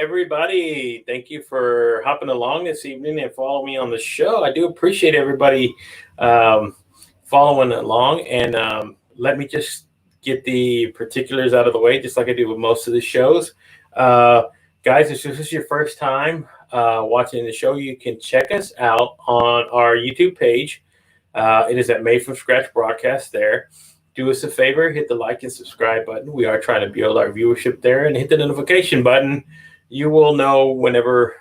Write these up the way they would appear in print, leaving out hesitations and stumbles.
everybody. Thank you for hopping along this evening and following me on the show. I do appreciate everybody following along. And let me just get the particulars out of the way, just like I do with most of the shows. Guys, if this is your first time watching the show, you can check us out on our YouTube page. It is at Made From Scratch Broadcast there. Do us a favor, hit the like and subscribe button. We are trying to build our viewership there, and hit the notification button. You will know whenever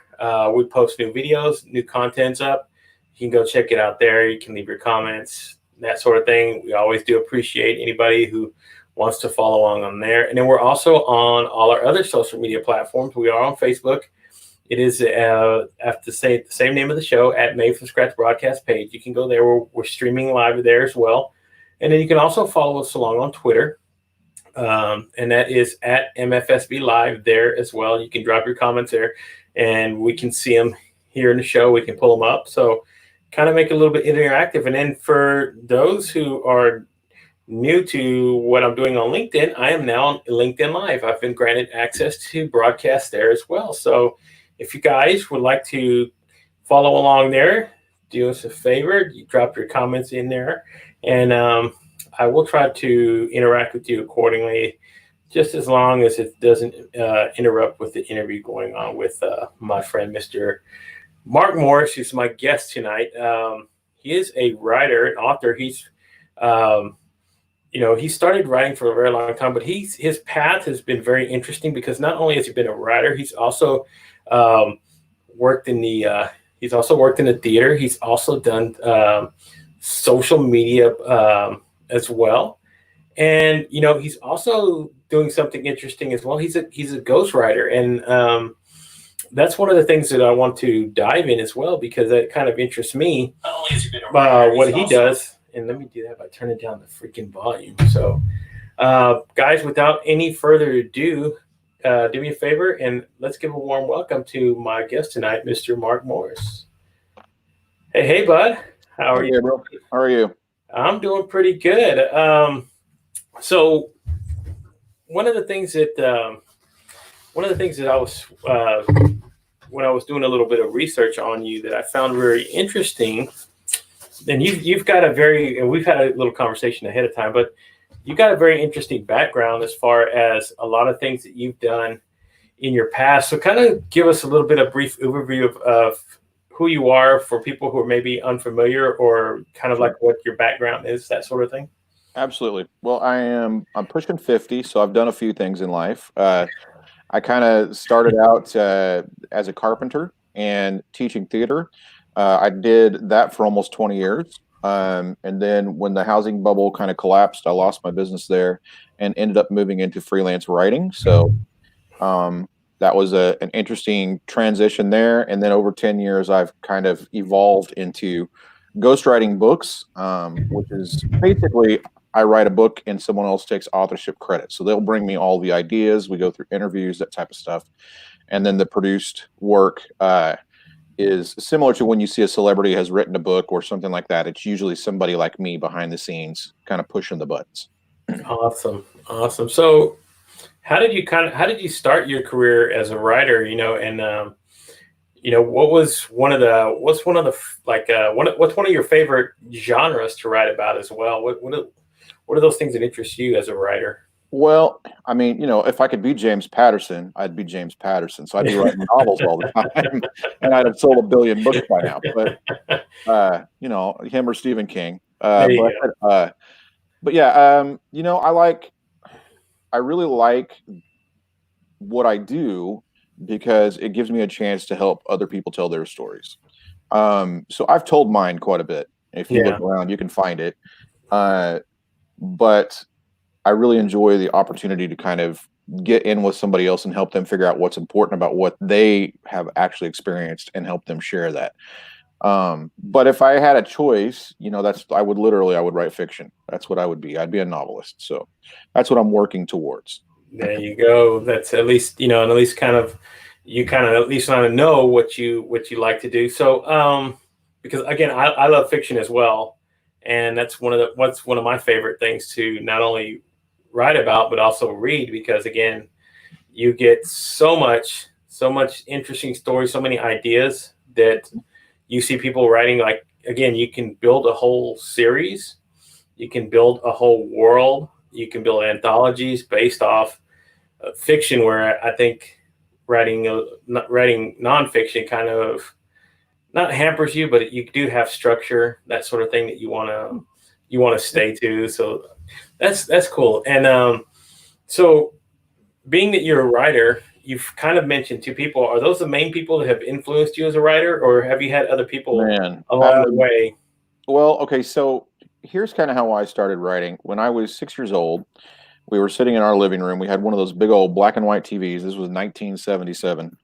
we post new videos, new content's up. You can go check it out there. You can leave your comments, that sort of thing. We always do appreciate anybody who wants to follow along on there. And then we're also on all our other social media platforms. We are on Facebook. It is have to say the same name of the show, at Made From Scratch Broadcast page. You can go there. We're streaming live there as well. And then you can also follow us along on Twitter. And that is at MFSB Live there as well. You can drop your comments there, and we can see them here in the show. We can pull them up. So kind of make it a little bit interactive. And then for those who are new to what I'm doing on LinkedIn, I am now on LinkedIn Live. I've been granted access to broadcast there as well. So if you guys would like to follow along there, do us a favor. You drop your comments in there, and I will try to interact with you accordingly, just as long as it doesn't interrupt with the interview going on with my friend, Mr. Mark Morris, who's my guest tonight. He is a writer, an author. He's, he started writing for a very long time, but his path has been very interesting because not only has he been a writer, he's also worked in the theater. He's also done social media as well. And, he's also doing something interesting as well. He's a ghostwriter. And that's one of the things that I want to dive in as well, because that kind of interests me, what he does. And let me do that by turning down the freaking volume. So, guys, without any further ado, do me a favor and let's give a warm welcome to my guest tonight, Mr. Mark Morris. Hey, bud. How are you? Bro. How are you? I'm doing pretty good. So one of the things that I was when I was doing a little bit of research on you that I found very interesting, and you've got and we've had a little conversation ahead of time, but you've got a very interesting background as far as a lot of things that you've done in your past. So kind of give us a little bit of brief overview of who you are for people who are maybe unfamiliar, or kind of like what your background is, that sort of thing. Absolutely. Well, I'm pushing 50, so I've done a few things in life. I kind of started out as a carpenter and teaching theater. I did that for almost 20 years. And then when the housing bubble kind of collapsed, I lost my business there and ended up moving into freelance writing. So that was an interesting transition there. And then over 10 years, I've kind of evolved into ghostwriting books, which is basically I write a book and someone else takes authorship credit. So they'll bring me all the ideas. We go through interviews, that type of stuff. And then the produced work is similar to when you see a celebrity has written a book or something like that. It's usually somebody like me behind the scenes kind of pushing the buttons. Awesome. So how did you start your career as a writer, and what's one of your favorite genres to write about as well? What are those things that interest you as a writer? Well, I mean, if I could be James Patterson, I'd be James Patterson. So I'd be writing novels all the time, and I'd have sold 1 billion books by now. But him or Stephen King. But yeah, I really like what I do because it gives me a chance to help other people tell their stories. So I've told mine quite a bit. If you look around, you can find it. But I really enjoy the opportunity to kind of get in with somebody else and help them figure out what's important about what they have actually experienced and help them share that. But if I had a choice, I would write fiction. That's what I would be. I'd be a novelist. So that's what I'm working towards. There you go. That's at least, you kind of know what you like to do. So, because again, I love fiction as well. And that's one of my favorite things to not only write about, but also read, because again, you get so much so much interesting stories, so many ideas that you see people writing. Like, again, you can build a whole series, you can build a whole world, you can build anthologies based off fiction, where I think writing nonfiction kind of not hampers you, but you do have structure, that sort of thing that you want to stay to. So that's cool. And so being that you're a writer, you've kind of mentioned two people. Are those the main people that have influenced you as a writer, or have you had other people along the way? Well, okay, so here's kind of how I started writing. When I was 6 years old, we were sitting in our living room. We had one of those big old black and white TVs. This was 1977.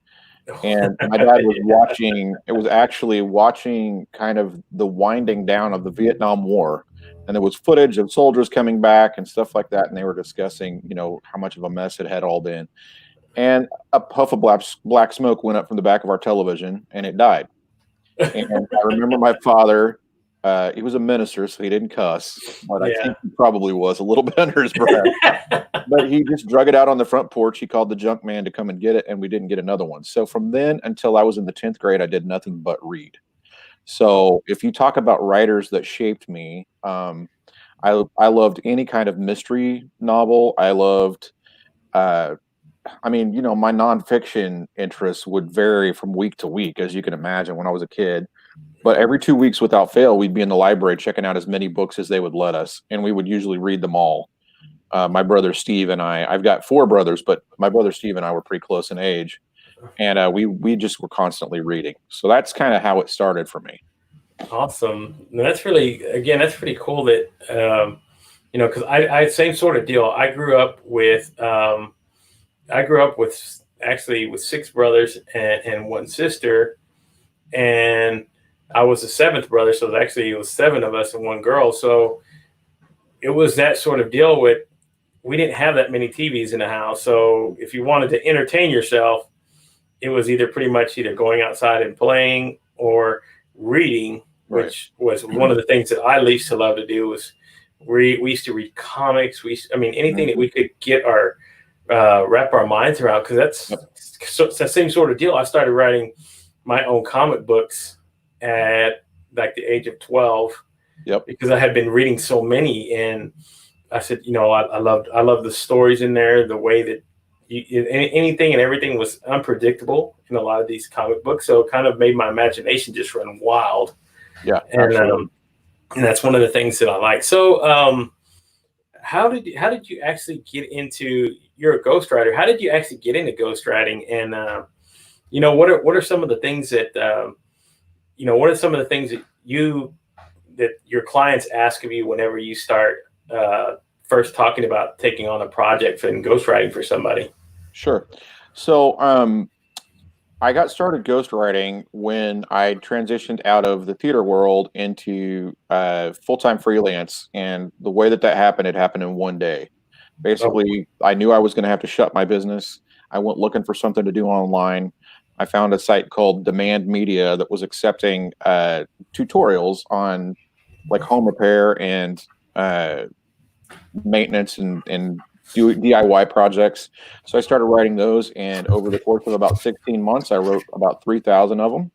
And my dad was watching, it was actually watching kind of the winding down of the Vietnam War. And there was footage of soldiers coming back and stuff like that. And they were discussing, how much of a mess it had all been. And a puff of black smoke went up from the back of our television and it died. And I remember my father, he was a minister, so he didn't cuss, but I think he probably was a little bit under his breath. But he just drug it out on the front porch. He called the junk man to come and get it, and we didn't get another one. So from then until I was in the 10th grade, I did nothing but read. So if you talk about writers that shaped me, I loved any kind of mystery novel. I loved, my nonfiction interests would vary from week to week, as you can imagine, when I was a kid. But every 2 weeks without fail, we'd be in the library checking out as many books as they would let us, and we would usually read them all. My brother Steve and I've got 4 brothers, but my brother Steve and I were pretty close in age, and we just were constantly reading. So that's kind of how it started for me. Awesome. That's pretty cool that, because I same sort of deal. I grew up with actually with 6 brothers and 1 sister, and I was the 7th brother. So it was 7 of us and 1 girl. So it was that sort of deal with, we didn't have that many TVs in the house. So if you wanted to entertain yourself, it was pretty much either going outside and playing or reading, which was one of the things that I used to love to do. Was we used to read comics. Anything that we could get our wrap our minds around, because it's the same sort of deal. I started writing my own comic books at like the age of 12. Yep. Because I had been reading so many, and I said, I love the stories in there, the way that anything and everything was unpredictable in a lot of these comic books. So it kind of made my imagination just run wild. Yeah. And that's one of the things that I like. So how did you actually get into, you're a ghostwriter. How did you actually get into ghostwriting? And what are some of the things that what are some of the things that your clients ask of you whenever you start first talking about taking on a project and ghostwriting for somebody? Sure. So I got started ghostwriting when I transitioned out of the theater world into full-time freelance. And the way that happened, it happened in one day. Basically, I knew I was going to have to shut my business. I went looking for something to do online. I found a site called Demand Media that was accepting tutorials on like home repair and maintenance and DIY projects. So I started writing those, and over the course of about 16 months, I wrote about 3,000 of them.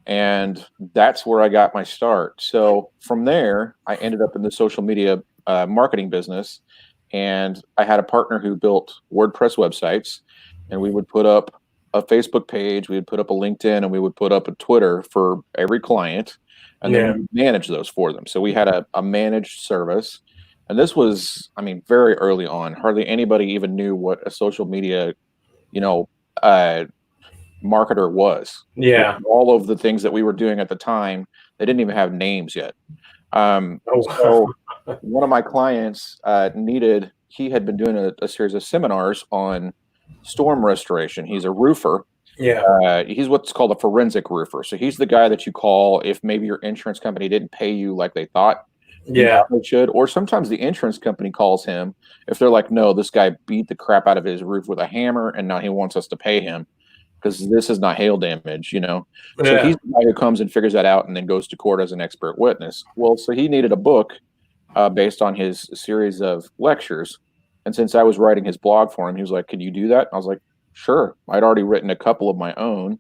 And that's where I got my start. So from there, I ended up in the social media marketing business, and I had a partner who built WordPress websites, and we would put up a Facebook page, we would put up a LinkedIn, and we would put up a Twitter for every client, and then we would manage those for them. So we had a managed service. And this was, very early on. Hardly anybody even knew what a social media, marketer was. Yeah. All of the things that we were doing at the time, they didn't even have names yet. So one of my clients he had been doing a series of seminars on storm restoration. He's a roofer. Yeah. He's what's called a forensic roofer. So he's the guy that you call if maybe your insurance company didn't pay you like they thought. Yeah, they should. Or sometimes the insurance company calls him if they're like, no, this guy beat the crap out of his roof with a hammer, and now he wants us to pay him because this is not hail damage, So he's the guy who comes and figures that out and then goes to court as an expert witness. Well, so he needed a book based on his series of lectures. And since I was writing his blog for him, he was like, can you do that? And I was like, Sure. I'd already written a couple of my own,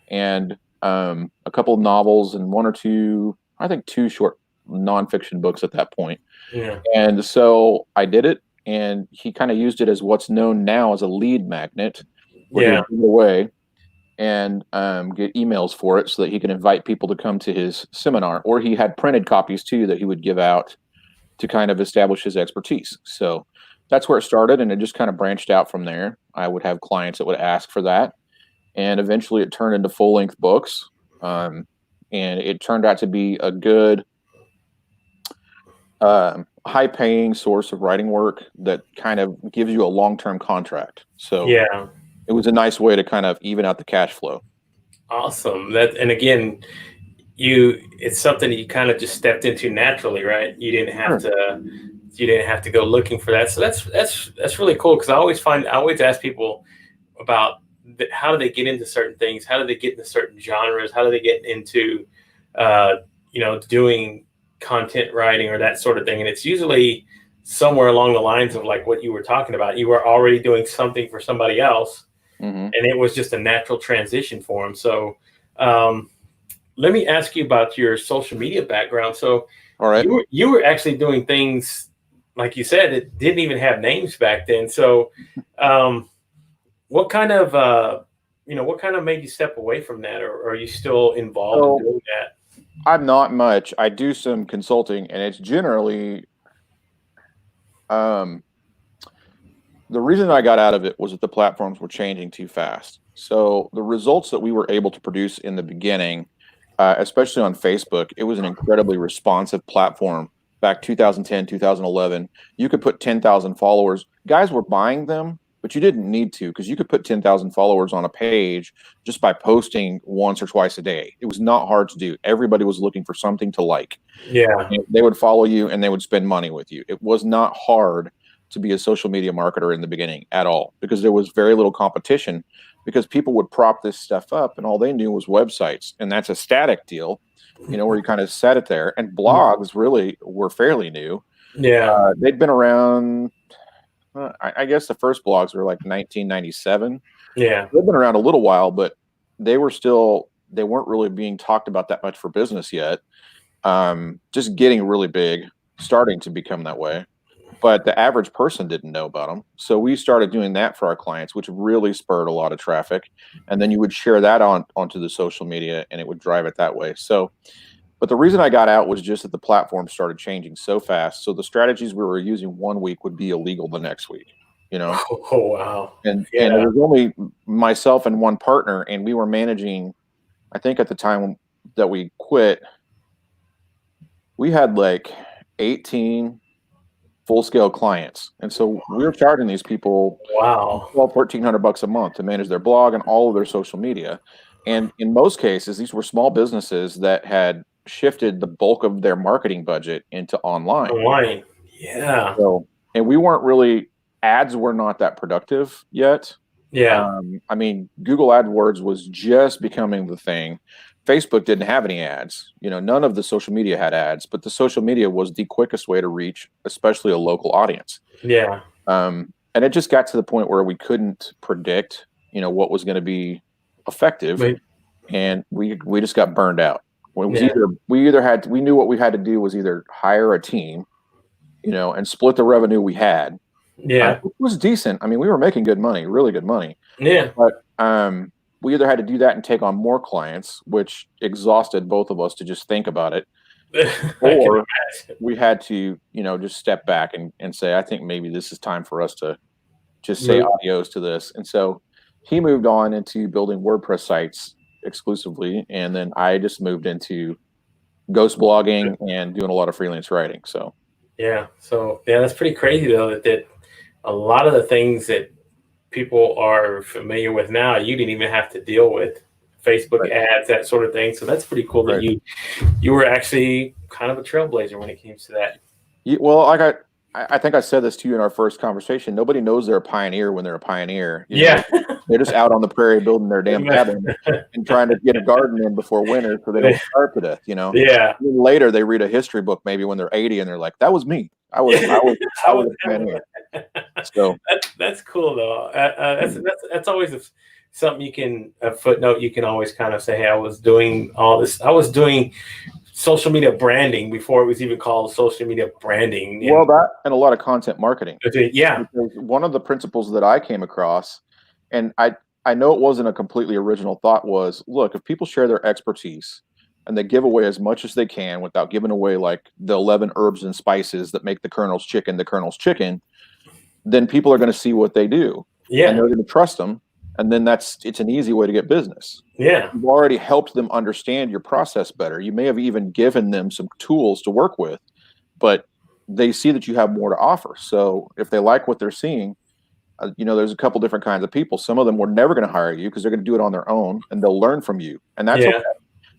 and a couple of novels and one or two, I think two short nonfiction books at that point. Yeah. And so I did it, and he kind of used it as what's known now as a lead magnet, where he Yeah. would give it away and get emails for it so that he can invite people to come to his seminar. Or he had printed copies too that he would give out to kind of establish his expertise. So that's where it started, and it just kind of branched out from there. I would have clients that would ask for that, and eventually it turned into full-length books. And it turned out to be a good high-paying source of writing work that kind of gives you a long-term contract. So Yeah. it was a nice way to kind of even out the cash flow. Awesome. And again, it's something you kind of just stepped into naturally, right? You didn't have to go looking for that. So that's really cool, because I always ask people about how do they get into certain things? How do they get into certain genres? How do they get into doing content writing or that sort of thing? And it's usually somewhere along the lines of like what you were talking about. You were already doing something for somebody else, and it was just a natural transition for them. So let me ask you about your social media background. So all right, you were actually doing things, like you said, that didn't even have names back then. So what kind of made you step away from that, or are you still involved in doing that? I'm not much. I do some consulting, and it's generally the reason I got out of it was that the platforms were changing too fast. So the results that we were able to produce in the beginning, especially on Facebook, it was an incredibly responsive platform. Back 2010, 2011, you could put 10,000 followers. Guys were buying them, but you didn't need to, because you could put 10,000 followers on a page just by posting once or twice a day. It was not hard to do. Everybody was looking for something to like. Yeah. They would follow you and they would spend money with you. It was not hard to be a social media marketer in the beginning at all, because there was very little competition, because people would prop this stuff up and all they knew was websites. And that's a static deal, where you kind of set it there. And blogs really were fairly new. Yeah. They'd been around, I guess the first blogs were like 1997. Yeah. They've been around a little while, but they weren't really being talked about that much for business yet. Just getting really big, starting to become that way. But the average person didn't know about them. So we started doing that for our clients, which really spurred a lot of traffic. And then you would share that onto the social media, and it would drive it that way. So, but the reason I got out was just that the platform started changing so fast. So the strategies we were using one week would be illegal the next week, Oh, wow. And it was only myself and one partner, and we were managing, I think at the time that we quit, we had like 18 full-scale clients. And so we were charging these people $1,200-$1,300 a month to manage their blog and all of their social media. And in most cases, these were small businesses that had shifted the bulk of their marketing budget into online. Yeah. So, and we weren't really, ads were not that productive yet. Yeah. I mean, Google AdWords was just becoming the thing. Facebook didn't have any ads. None of the social media had ads, but the social media was the quickest way to reach, especially a local audience. Yeah. And it just got to the point where we couldn't predict, what was going to be effective. Right. And we just got burned out. It was we knew what we had to do was either hire a team, and split the revenue we had. Yeah. It was decent. I mean, we were making good money, really good money. Yeah. But we either had to do that and take on more clients, which exhausted both of us to just think about it, or we had to, just step back and say, I think maybe this is time for us to just say adios to this. And so he moved on into building WordPress sites exclusively, and then I just moved into ghost blogging and doing a lot of freelance writing. So that's pretty crazy though, that a lot of the things that people are familiar with now, you didn't even have to deal with Facebook ads, that sort of thing. So that's pretty cool that you were actually kind of a trailblazer when it came to that. Well, I think I said this to you in our first conversation. Nobody knows they're a pioneer when they're a pioneer. They're just out on the prairie building their damn cabin and trying to get a garden in before winter so they don't starve to death. Yeah. Later they read a history book maybe when they're 80 and they're like, "That was me. I was a pioneer." So That's cool though. That's always something you can a footnote. You can always kind of say, "Hey, I was doing all this. I was doing social media branding before it was even called social media branding." well, that and a lot of content marketing. Yeah, Because one of the principles that I came across, and I know it wasn't a completely original thought, was look, if people share their expertise and they give away as much as they can without giving away like the 11 herbs and spices that make the Colonel's chicken, then people are going to see what they do and yeah, they're going to trust them. And then it's an easy way to get business. yeah, You've already helped them understand your process better. You may have even given them some tools to work with, but they see that you have more to offer. So if they like what they're seeing, there's a couple different kinds of people. Some of them were never going to hire you because they're going to do it on their own and they'll learn from you. And that's okay yeah,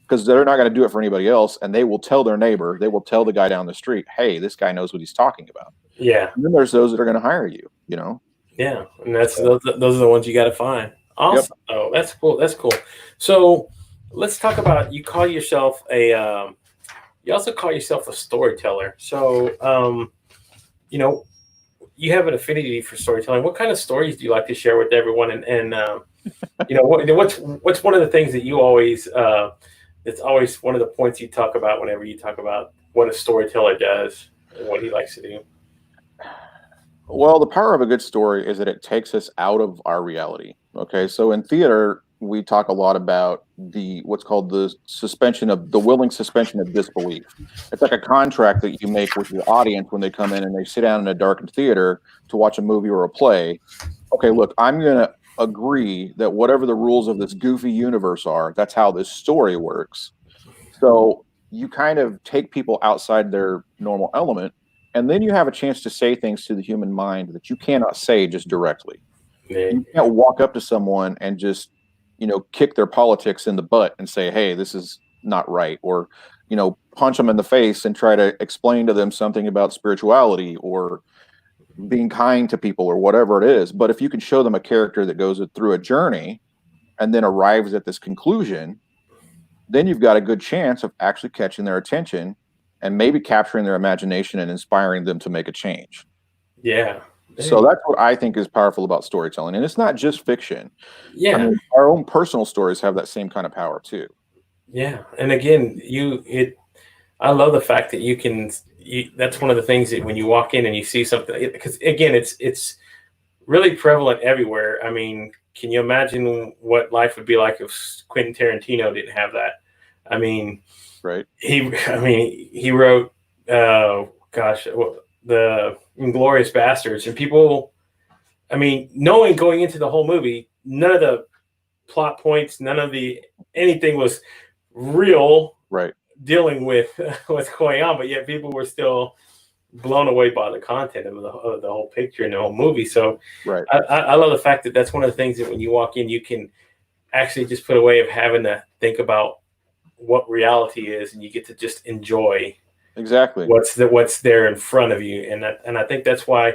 because they're not going to do it for anybody else. And they will tell their neighbor, they will tell the guy down the street, hey, this guy knows what he's talking about. yeah, And then there's those that are going to hire you, you know? yeah. And that's So, those are the ones you got to find. yep. Awesome. Oh, that's cool. That's cool. So let's talk about you call yourself you also call yourself a storyteller. So you know, you have an affinity for storytelling. What kind of stories do you like to share with everyone? And what's one of the things that you always it's always one of the points you talk about whenever you talk about what a storyteller does and what he likes to do. Well, the power of a good story is that it takes us out of our reality. Okay. So in theater, we talk a lot about what's called the willing suspension of disbelief. It's like a contract that you make with your audience when they come in and they sit down in a darkened theater to watch a movie or a play. Okay, look, I'm going to agree that whatever the rules of this goofy universe are, that's how this story works. So you kind of take people outside their normal element, and then you have a chance to say things to the human mind that you cannot say just directly. Yeah, You can't walk up to someone and just, kick their politics in the butt and say, hey, this is not right. Or, punch them in the face and try to explain to them something about spirituality or being kind to people or whatever it is. But if you can show them a character that goes through a journey and then arrives at this conclusion, then you've got a good chance of actually catching their attention and maybe capturing their imagination and inspiring them to make a change. yeah, So that's what I think is powerful about storytelling. And it's not just fiction. I yeah, mean, our own personal stories have that same kind of power too. yeah. And again, I love the fact that that's one of the things that when you walk in and you see something, because again, it's really prevalent everywhere. I mean, can you imagine what life would be like if Quentin Tarantino didn't have that? I mean, Right. he wrote, the Inglorious Bastards, and people, I mean, knowing going into the whole movie, none of the plot points, none of anything was real. Right. Dealing with what's going on, but yet people were still blown away by the content of the whole picture and the whole movie. So Right. I love the fact that that's one of the things that when you walk in, you can actually just put a way of having to think about what reality is, and you get to just enjoy Exactly. what's there in front of you. And I think that's why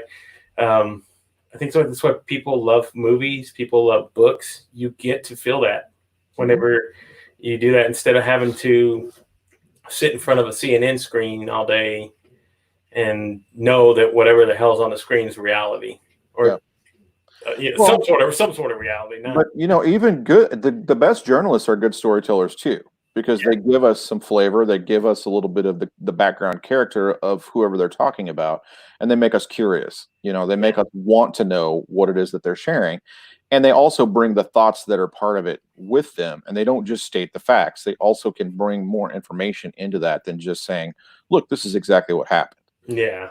that's why people love movies, people love books. You get to feel that whenever you do that, instead of having to sit in front of a CNN screen all day and know that whatever the hell's on the screen is reality, or some sort of reality. Now. But even the best journalists are good storytellers too, because they give us some flavor, they give us a little bit of the background character of whoever they're talking about, and they make us curious. They make us want to know what it is that they're sharing. And they also bring the thoughts that are part of it with them. And they don't just state the facts. They also can bring more information into that than just saying, look, this is exactly what happened. Yeah.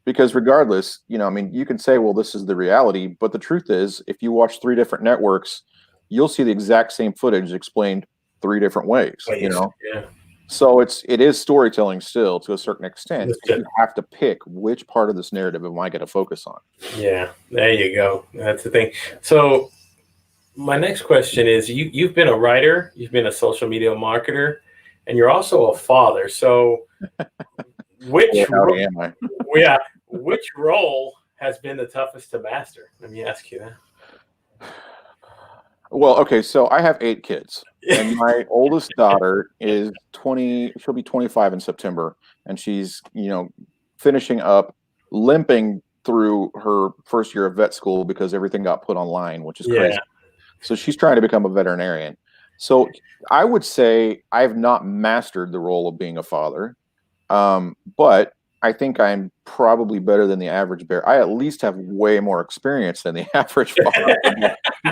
Because regardless, I mean, you can say, well, this is the reality. But the truth is, if you watch 3 different networks, you'll see the exact same footage explained 3 different ways. Yeah. So it is storytelling still to a certain extent. You have to pick which part of this narrative am I going to focus on. Yeah, there you go. That's the thing. So my next question is, you've been a writer, you've been a social media marketer, and you're also a father. So which role has been the toughest to master? Let me ask you that. Well, okay, so I have 8 kids. And my oldest daughter is 20, she'll be 25 in September, and she's, finishing up, limping through her first year of vet school because everything got put online, which is crazy. Yeah. So she's trying to become a veterinarian. So I would say I've not mastered the role of being a father, but I think I'm probably better than the average bear. I at least have way more experience than the average father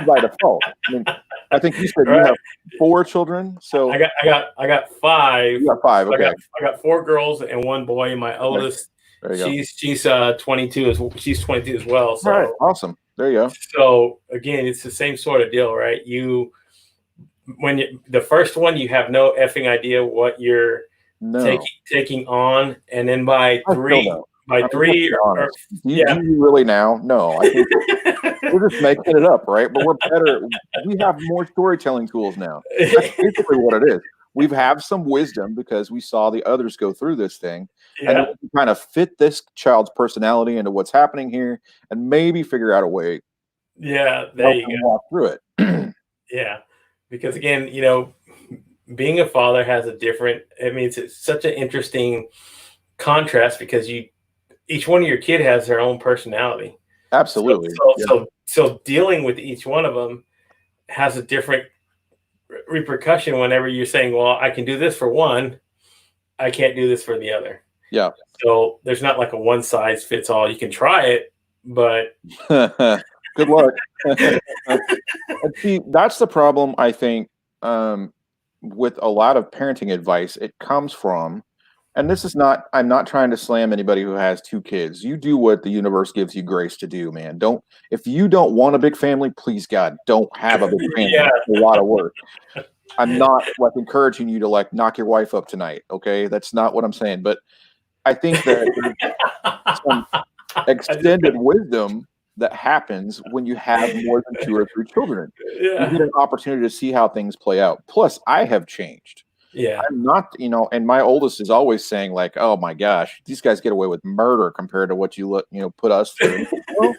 by default. I mean, I think you said you have 4 children. So I got 5. You got 5. Okay. I got 4 girls and 1 boy. My oldest, she's 22 she's 22 as well. So all right, awesome. There you go. So again, it's the same sort of deal, right? The first one, you have no effing idea what you're taking on, and then by 3, do you really now? No, I think we're just making it up, right? But we're better. We have more storytelling tools now. That's basically what it is. We have some wisdom because we saw the others go through this thing, and then we kind of fit this child's personality into what's happening here, and maybe figure out a way. Yeah, there you go. Walk through it. Yeah, because again, being a father has a different. I mean, it's such an interesting contrast because each one of your kid has their own personality. Absolutely. So dealing with each one of them has a different repercussion whenever you're saying, well, I can do this for one, I can't do this for the other. Yeah. So there's not like a one size fits all. You can try it, but good luck. See, that's the problem, I think, with a lot of parenting advice. It comes from, and this is not, I'm not trying to slam anybody who has 2 kids. You do what the universe gives you grace to do, man. If you don't want a big family, please God, don't have a big family. It's a lot of work. I'm not like encouraging you to like knock your wife up tonight. Okay. That's not what I'm saying. But I think that there's some extended wisdom that happens when you have more than 2 or 3 children. You get an opportunity to see how things play out. Plus, I have changed. Yeah. I'm not, and my oldest is always saying like, oh my gosh, these guys get away with murder compared to what you put us through. Well,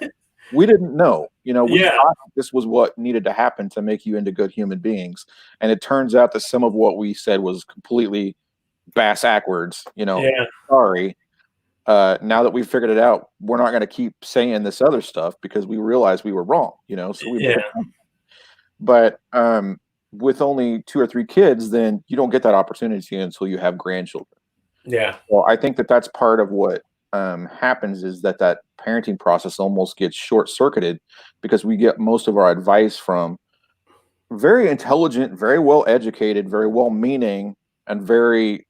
we didn't know, we thought this was what needed to happen to make you into good human beings. And it turns out that some of what we said was completely bass-ackwards, sorry. Now that we've figured it out, we're not going to keep saying this other stuff because we realized we were wrong, so but, with only 2 or 3 kids, then you don't get that opportunity until you have grandchildren. Yeah. Well, I think that that's part of what happens is that parenting process almost gets short-circuited because we get most of our advice from very intelligent, very well-educated, very well-meaning, and very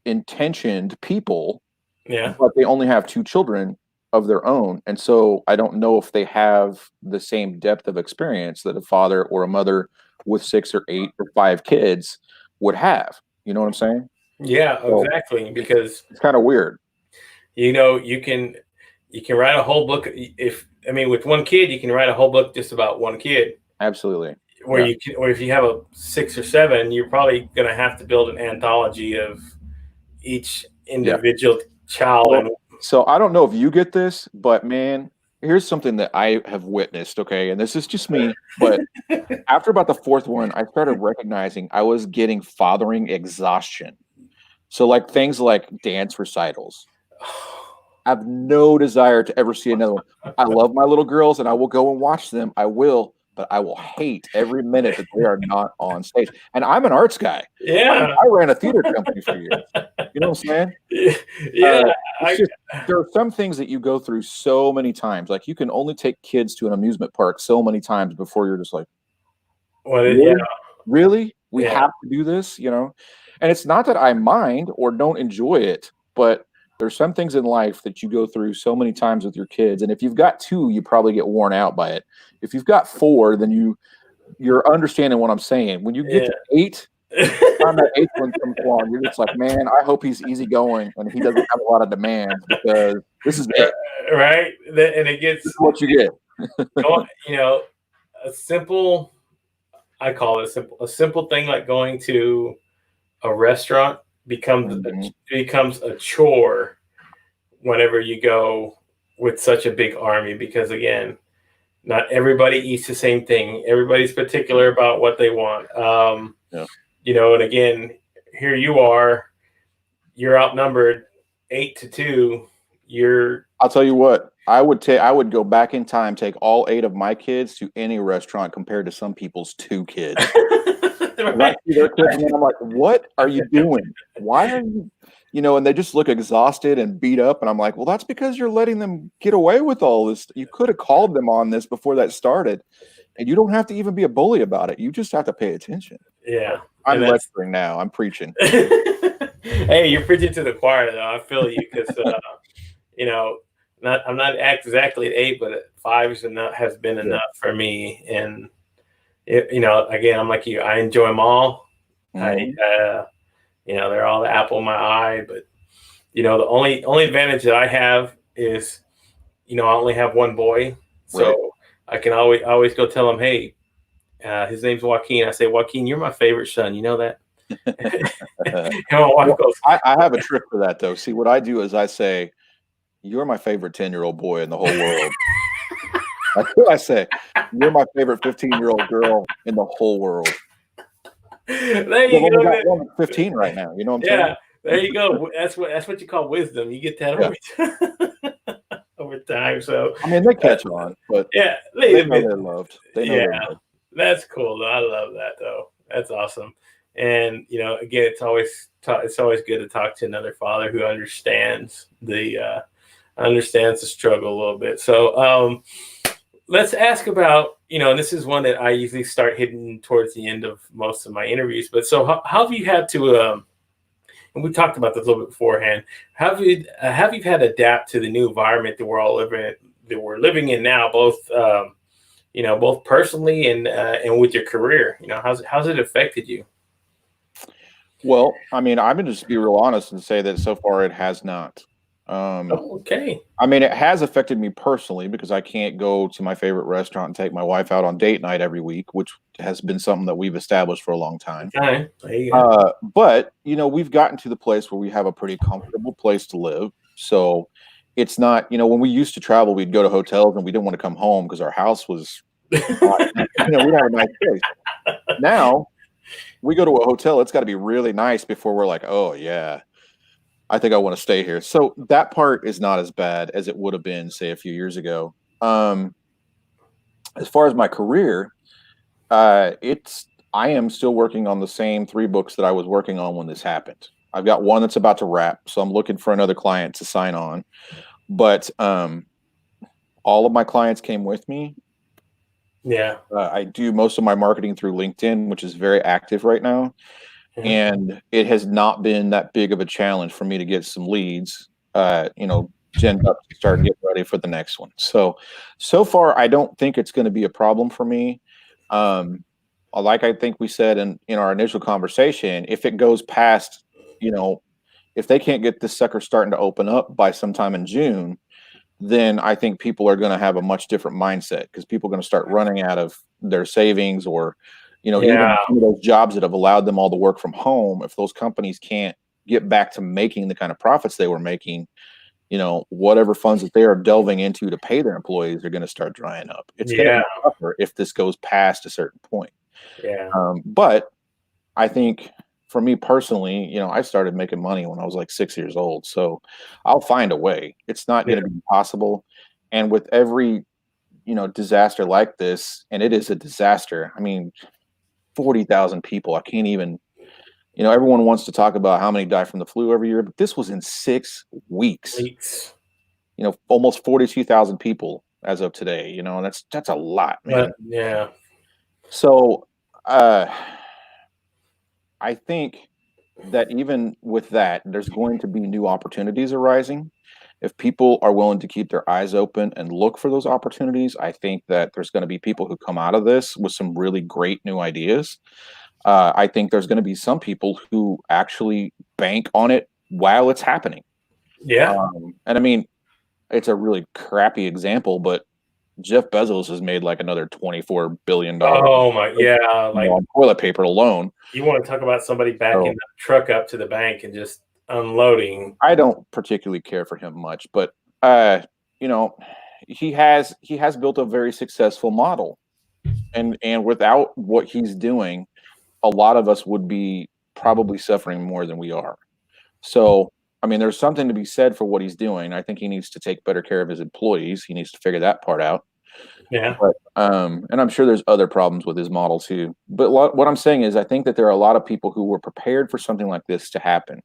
intentioned people. Yeah. But they only have 2 children of their own. And so I don't know if they have the same depth of experience that a father or a mother with 6 or 8 or 5 kids would have. You know what I'm saying? Yeah, exactly. Because it's kind of weird. You can write a whole book. With 1 kid, you can write a whole book just about 1 kid. Absolutely. Or if you have a 6 or 7, you're probably going to have to build an anthology of each individual child. So I don't know if you get this, but man, here's something that I have witnessed. Okay. And this is just me, but after about the 4th one, I started recognizing I was getting fathering exhaustion. So like things like dance recitals. I have no desire to ever see another one. I love my little girls and I will go and watch them. I will, but I will hate every minute that they are not on stage. And I'm an arts guy. Yeah. I ran a theater company for years. You know what I'm saying? Yeah. There are some things that you go through so many times. Like you can only take kids to an amusement park so many times before you're just like, really? We have to do this, And it's not that I mind or don't enjoy it, but there's some things in life that you go through so many times with your kids. And if you've got 2, you probably get worn out by it. If you've got 4, then you're understanding what I'm saying. When you get to 8, time that 8th one comes along, you're just like, man, I hope he's easygoing and he doesn't have a lot of demands because this is it. Right. And it gets what you get. I call it a simple thing like going to a restaurant becomes a chore whenever you go with such a big army, because again, not everybody eats the same thing. Everybody's particular about what they want. And again, here you are, you're outnumbered 8-2. I'll tell you what, I would go back in time, take all 8 of my kids to any restaurant compared to some people's 2 kids. I see their kids and then I'm like, what are you doing? Why are you, and they just look exhausted and beat up. And I'm like, well, that's because you're letting them get away with all this. You could have called them on this before that started. And you don't have to even be a bully about it. You just have to pay attention. Yeah. I'm lecturing now. I'm preaching. Hey, you're preaching to the choir, though. I feel you because, I'm not exactly at 8, but 5 has been enough for me. And, again, I'm like you. I enjoy them all. Mhm. They're all the apple of my eye. But, the only advantage that I have is, I only have one boy. So Right. I can always go tell him, hey, his name's Joaquin. I say, Joaquin, you're my favorite son. You know that? And my wife goes, I have a trick for that, though. See, what I do is I say, you're my favorite 10-year-old boy in the whole world. That's what I say. You're my favorite 15-year-old girl in the whole world. There you go. Got one 15 right now. You know what I'm saying? Yeah, there you go. That's what you call wisdom. You get that over time. So I mean, they catch on, but yeah, they know they're loved. They know they're loved. That's cool. I love that though. That's awesome. And again, it's always good to talk to another father who understands the struggle a little bit. So let's ask about, and this is one that I usually start hitting towards the end of most of my interviews. But so how have you had to, and we talked about this a little bit beforehand, have you had to adapt to the new environment that we're living in now, both, both personally and with your career? How's it affected you? Well, I mean, I'm going to just be real honest and say that so far it has not. Okay. I mean, it has affected me personally because I can't go to my favorite restaurant and take my wife out on date night every week, which has been something that we've established for a long time. Okay. There you go. But, we've gotten to the place where we have a pretty comfortable place to live. So it's not, when we used to travel, we'd go to hotels and we didn't want to come home because our house was, we'd have a nice place. Now, we go to a hotel, it's got to be really nice before we're like, oh, yeah, I think I want to stay here. So that part is not as bad as it would have been, say, a few years ago. As far as my career, I am still working on the same 3 books that I was working on when this happened. I've got one that's about to wrap, so I'm looking for another client to sign on. But all of my clients came with me. Yeah. I do most of my marketing through LinkedIn, which is very active right now. Yeah. And it has not been that big of a challenge for me to get some leads, ginned up to start getting ready for the next one. So far, I don't think it's going to be a problem for me. Like I think we said in our initial conversation, if it goes past, if they can't get this sucker starting to open up by sometime in June, then I think people are going to have a much different mindset because people are going to start running out of their savings or, even some of those jobs that have allowed them all to work from home. If those companies can't get back to making the kind of profits they were making, whatever funds that they are delving into to pay their employees are going to start drying up. It's going to be tougher if this goes past a certain point. Yeah. But I think for me personally, I started making money when I was like 6 years old. So I'll find a way. It's not going to be impossible. And with every, disaster like this, and it is a disaster. I mean, 40,000 people. I can't even, everyone wants to talk about how many die from the flu every year, but this was in 6 weeks. Almost 42,000 people as of today, and that's a lot, man. Yeah. So, I think that even with that, there's going to be new opportunities arising. If people are willing to keep their eyes open and look for those opportunities, I think that there's going to be people who come out of this with some really great new ideas. I think there's going to be some people who actually bank on it while it's happening. Yeah. And I mean, it's a really crappy example, but Jeff Bezos has made like another $24 billion. Oh my, yeah. Like on toilet paper alone. You want to talk about somebody backing the truck up to the bank and just unloading. I don't particularly care for him much, but he has built a very successful model. And without what he's doing, a lot of us would be probably suffering more than we are. So I mean, there's something to be said for what he's doing. I think he needs to take better care of his employees. He needs to figure that part out. Yeah. But and I'm sure there's other problems with his model too. But what I'm saying is, I think that there are a lot of people who were prepared for something like this to happen.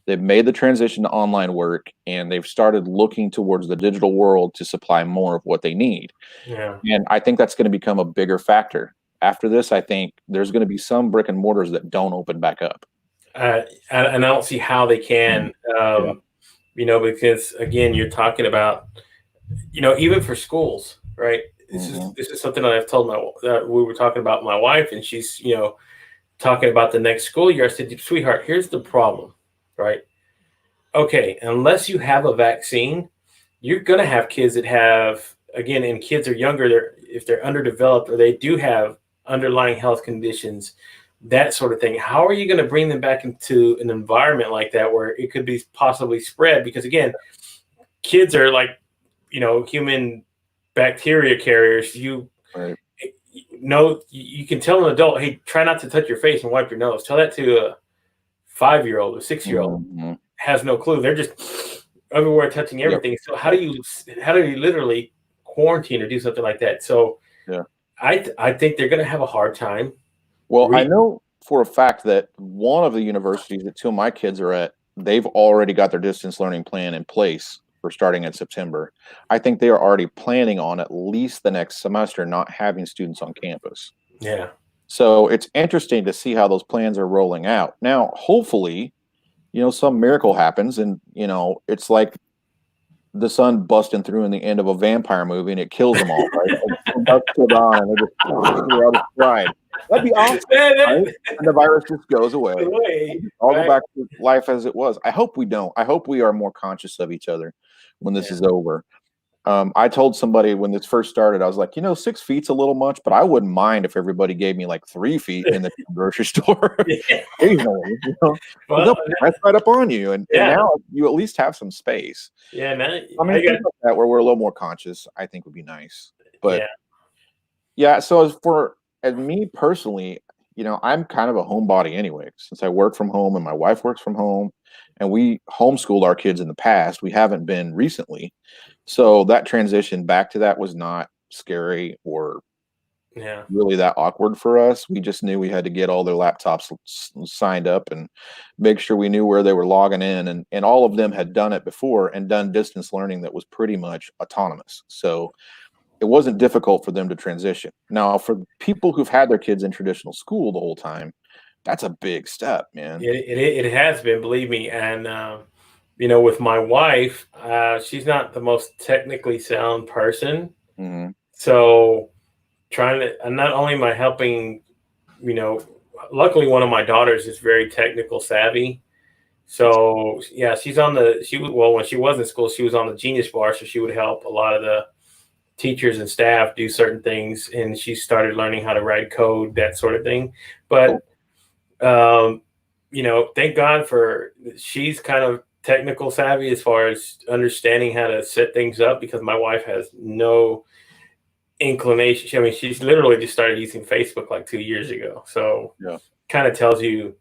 They've made the transition to online work, and they've started looking towards the digital world to supply more of what they need. Yeah. And I think that's going to become a bigger factor. After this, I think there's going to be some brick and mortars that don't open back up. And I don't see how they can, Yeah. because again, you're talking about, even for schools, right? Mhm. This is something that I've told we were talking about my wife, and she's, talking about the next school year. I said, sweetheart, here's the problem, right? Okay, unless you have a vaccine, you're going to have kids that have, again, and kids are younger, if they're underdeveloped or they do have underlying health conditions, that sort of thing. How are you going to bring them back into an environment like that where it could be possibly spread? Because again, kids are like, human bacteria carriers. Right. You can tell an adult, hey, try not to touch your face and wipe your nose. Tell that to a 5-year-old or 6-year-old. Mhm. Has no clue. They're just everywhere touching everything. Yep. So how do you literally quarantine or do something like that? So Yeah. I think they're going to have a hard time. Well, I know for a fact that one of the universities that two of my kids are at, they've already got their distance learning plan in place for starting in September. I think they are already planning on at least the next semester not having students on campus. Yeah. So it's interesting to see how those plans are rolling out. Now, hopefully, some miracle happens and, it's like the sun busting through in the end of a vampire movie and it kills them all, right? And dusk till dawn and they're just fried. That'd be awesome, right? And the virus just goes away. I'll go back to life as it was. I hope we don't. I hope we are more conscious of each other when this is over. I told somebody when this first started, I was like, 6 feet's a little much, but I wouldn't mind if everybody gave me like 3 feet in the grocery store occasionally. They'll press right up on you, and now you at least have some space. Yeah, man. I mean, things like that where we're a little more conscious, I think would be nice. But yeah. So as me personally, I'm kind of a homebody anyway, since I work from home and my wife works from home, and we homeschooled our kids in the past. We haven't been recently. So that transition back to that was not scary or really that awkward for us. We just knew we had to get all their laptops signed up and make sure we knew where they were logging in. And all of them had done it before and done distance learning that was pretty much autonomous. So it wasn't difficult for them to transition. Now, for people who've had their kids in traditional school the whole time, that's a big step, man. It has been, believe me. And, with my wife, she's not the most technically sound person. Mm-hmm. So and not only am I helping, luckily one of my daughters is very technical savvy. So yeah, when she was in school, she was on the Genius Bar. So she would help a lot of the teachers and staff do certain things. And she started learning how to write code, that sort of thing. But, thank God she's kind of technical savvy as far as understanding how to set things up, because my wife has no inclination. I mean, she's literally just started using Facebook like 2 years ago. So kind of tells you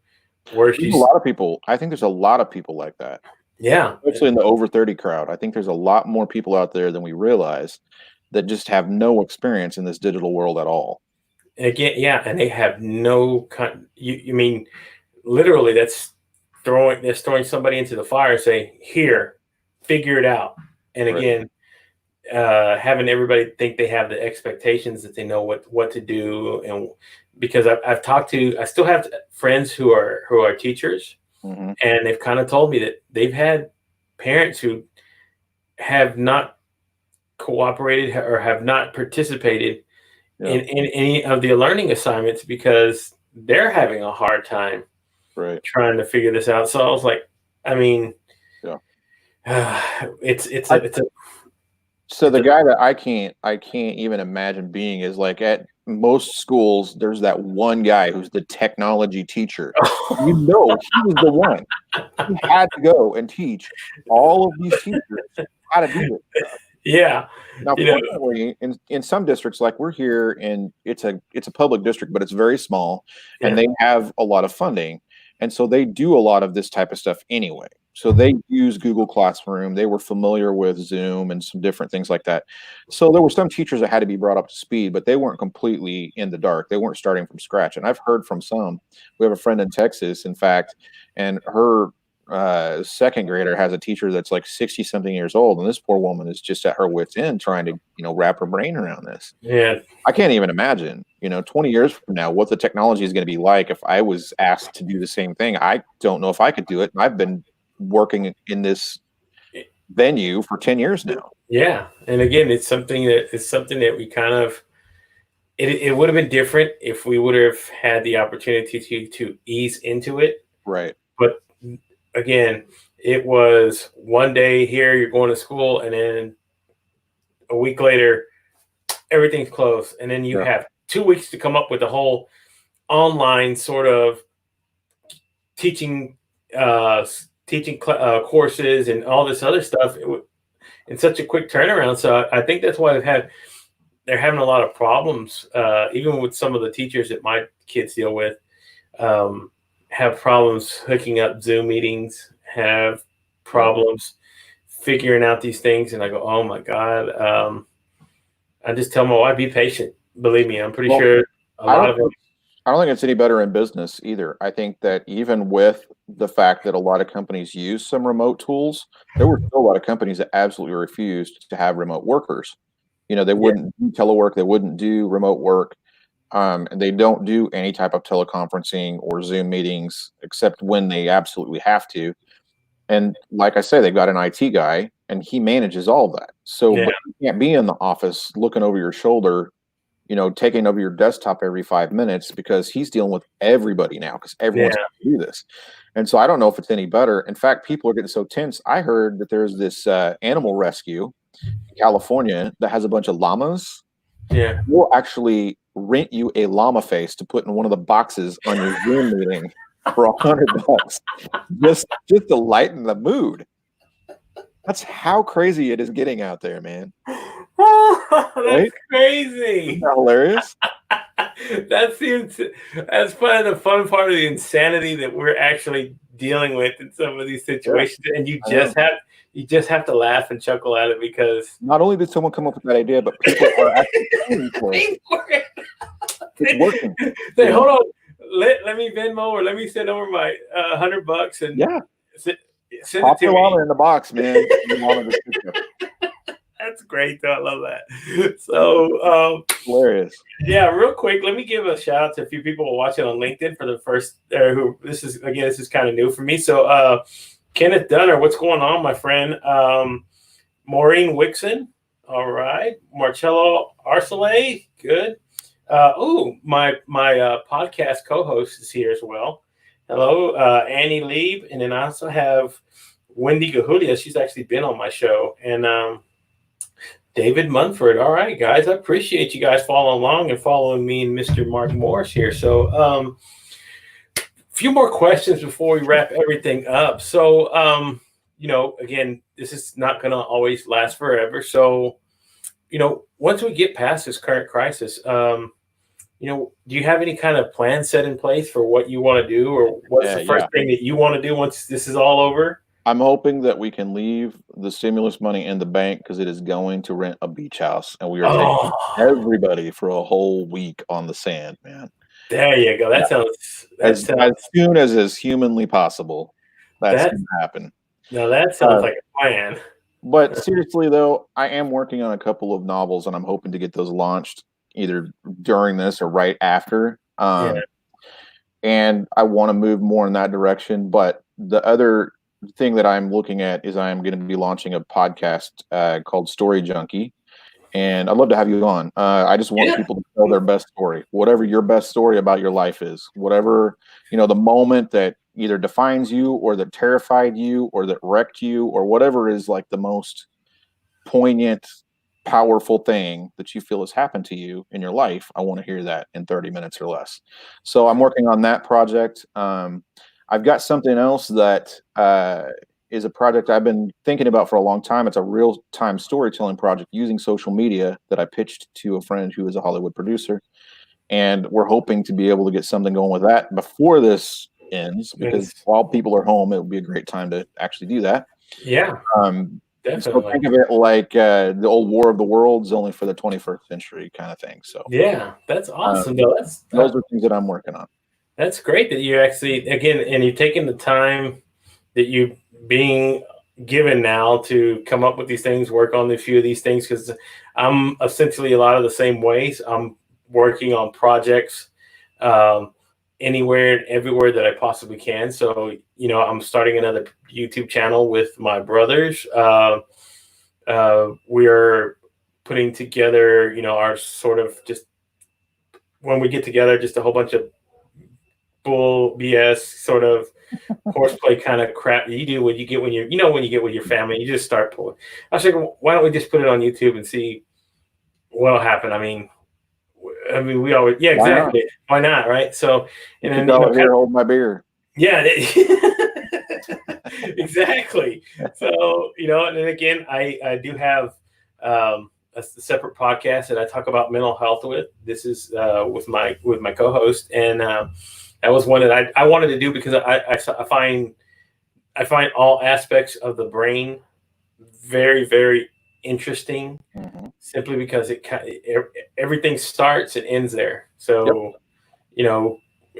where she's. A lot of people. I think there's a lot of people like that. Yeah. Especially in the over 30 crowd. I think there's a lot more people out there than we realize that just have no experience in this digital world at all. Again, yeah, and they have no you mean literally that's throwing somebody into the fire and say, here, figure it out. And again, having everybody think they have the expectations that they know what to do. And because I still have friends who are teachers, mm-hmm. and they've kind of told me that they've had parents who have not cooperated or have not participated in any of the learning assignments because they're having a hard time trying to figure this out. So I was like, I mean, so the guy that I can't even imagine being is like at most schools, there's that one guy who's the technology teacher. He was the one. He had to go and teach all of these teachers how to do this stuff. Yeah. Now, fortunately, in some districts, like we're here, and it's a public district, but it's very small, and they have a lot of funding, and so they do a lot of this type of stuff anyway. So they use Google Classroom. They were familiar with Zoom and some different things like that. So there were some teachers that had to be brought up to speed, but they weren't completely in the dark. They weren't starting from scratch. And I've heard from some. We have a friend in Texas, in fact, and her second grader has a teacher that's like 60 something years old, and this poor woman is just at her wit's end trying to wrap her brain around this. Yeah. I can't even imagine 20 years from now what the technology is going to be like if I was asked to do the same thing. I don't know if I could do it. I've been working in this venue for 10 years now. Yeah, and again, it's something that we kind of it would have been different if we would have had the opportunity to ease into it. Right. But again, it was one day here, you're going to school, and then a week later, everything's closed. And then you have 2 weeks to come up with a whole online sort of teaching courses and all this other stuff in such a quick turnaround. So I think that's why they're having a lot of problems, even with some of the teachers that my kids deal with. Have problems hooking up Zoom meetings, have problems figuring out these things. And I go, oh my God. I just tell my wife, be patient. Believe me, I'm pretty sure I don't think it's any better in business either. I think that even with the fact that a lot of companies use some remote tools, there were still a lot of companies that absolutely refused to have remote workers. They wouldn't do telework. They wouldn't do remote work. And they don't do any type of teleconferencing or Zoom meetings except when they absolutely have to. And like I say, they've got an IT guy and he manages all of that. So but you can't be in the office looking over your shoulder, taking over your desktop every 5 minutes because he's dealing with everybody now because everyone's got to do this. And so I don't know if it's any better. In fact, people are getting so tense. I heard that there's this animal rescue in California that has a bunch of llamas. Yeah. We'll actually rent you a llama face to put in one of the boxes on your Zoom meeting for $100 just to lighten the mood. That's how crazy it is getting out there, man. That's crazy. Isn't that hilarious? That's probably the fun part of the insanity that we're actually dealing with in some of these situations. Yeah. And you just have to laugh and chuckle at it because not only did someone come up with that idea, but people are actually paying for it. It's working. Say, hold on, let me Venmo or let me send over my $100 and send Pop it to me in the box, man. That's great, though. I love that. So, hilarious. Yeah, real quick, let me give a shout out to a few people watching on LinkedIn for the first. This is kind of new for me. So, Kenneth Dunner, what's going on, my friend? Maureen Wixon, all right. Marcello Arcelay, good. My podcast co-host is here as well. Hello, Annie Lieb, and then I also have Wendy Gahulia. She's actually been on my show, and David Munford. All right, guys, I appreciate you guys following along and following me and Mr. Mark Morris here. So, a few more questions before we wrap everything up. So, again, this is not going to always last forever. So, once we get past this current crisis, do you have any kind of plan set in place for what you want to do, or what's the first thing that you want to do once this is all over? I'm hoping that we can leave the stimulus money in the bank because it is going to rent a beach house, and we are taking everybody for a whole week on the sand, man. There you go. That sounds as soon as is humanly possible. That's going to happen. Now that sounds like a plan. But seriously, though, I am working on a couple of novels, and I'm hoping to get those launched either during this or right after. And I want to move more in that direction. But the other thing that I'm looking at is I'm going to be launching a podcast called Story Junkie. And I'd love to have you on. I just want people to tell their best story, whatever your best story about your life is, whatever, the moment that either defines you or that terrified you or that wrecked you or whatever is like the most poignant, powerful thing that you feel has happened to you in your life. I want to hear that in 30 minutes or less. So I'm working on that project. I've got something else that is a project I've been thinking about for a long time. It's a real-time storytelling project using social media that I pitched to a friend who is a Hollywood producer. And we're hoping to be able to get something going with that before this ends, because while people are home, it would be a great time to actually do that. Yeah, So think of it like the old War of the Worlds, only for the 21st century kind of thing. So yeah, that's awesome. Though those are things that I'm working on. That's great that you actually, again, and you've taken the time that you being given now to come up with these things, work on a few of these things, because I'm essentially a lot of the same ways. I'm working on projects anywhere and everywhere that I possibly can. So, I'm starting another YouTube channel with my brothers. We're putting together, our sort of just when we get together, just a whole bunch of bull BS sort of horseplay kind of crap you do when you get when you get with your family, you just start pulling. I was like, why don't we just put it on YouTube and see what'll happen? I mean, we always, yeah, exactly. Why not, right? So, and then here, hold my beer. Yeah, exactly. So, and then again, I do have a separate podcast that I talk about mental health with. This is with my co-host, and that was one that I wanted to do because I find all aspects of the brain very, very interesting, simply because everything starts and ends there. So,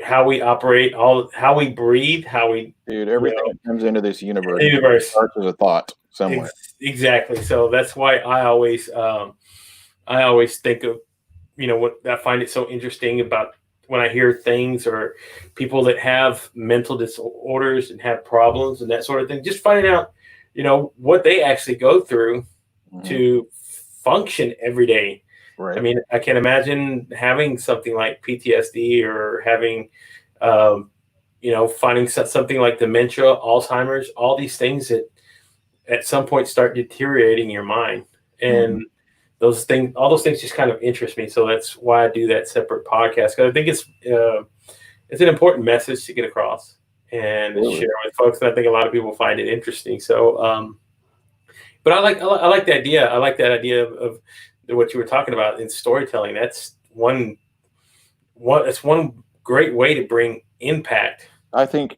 how we operate, how we breathe, everything that comes into this universe starts with a thought somewhere. Exactly. So that's why I always think of, what I find it so interesting about when I hear things or people that have mental disorders and have problems and that sort of thing, just finding out, what they actually go through to function every day. Right. I mean, I can imagine having something like PTSD or having, finding something like dementia, Alzheimer's, all these things that at some point start deteriorating your mind. And all those things just kind of interest me. So that's why I do that separate podcast, because I think it's an important message to get across and share with folks. And I think a lot of people find it interesting. So, but I like the idea. I like that idea of what you were talking about in storytelling. That's one great way to bring impact. I think